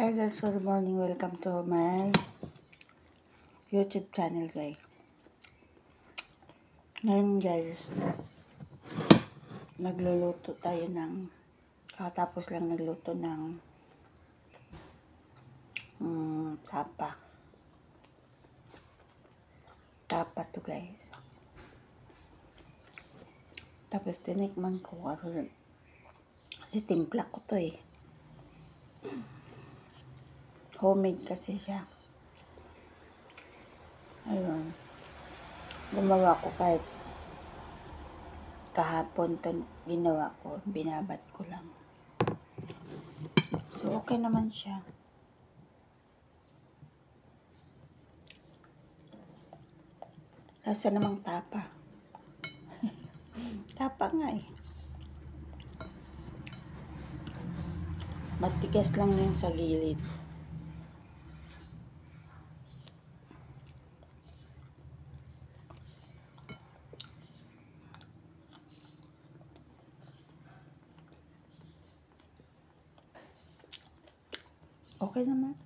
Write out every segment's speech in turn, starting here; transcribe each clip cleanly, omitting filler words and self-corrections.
Hi guys, good morning. Welcome to my YouTube channel guys. Ngayon guys, nagluluto tayo ng katapos lang nagluto ng tapa. Tapa to guys. Tapos tinikman ko kasi timpla ko to eh. Homemade kasi siya. Ayun. Gumawa ko kahit kahapon to ginawa ko. Binabad ko lang. So, okay naman siya. Lasa namang tapa. Tapa nga eh. Matigas lang yung sa gilid. Okay naman.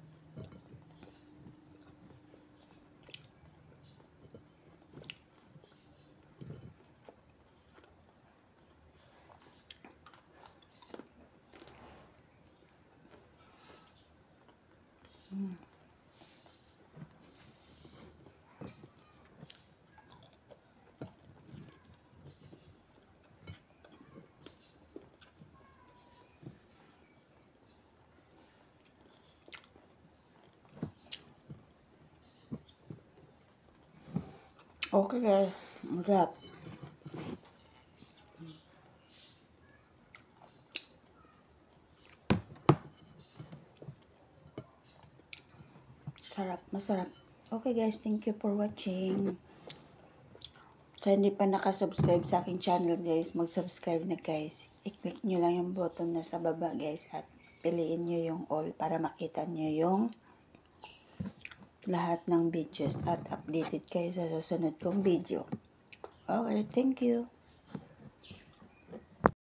Okay guys, masarap. Sarap, masarap. Okay guys, thank you for watching. Sa hindi pa nakasubscribe sa aking channel guys, mag-subscribe na guys. I-click nyo lang yung button na sa baba guys at piliin nyo yung all para makita nyo yung lahat ng videos at updated kayo sa susunod kong video. Okay, thank you.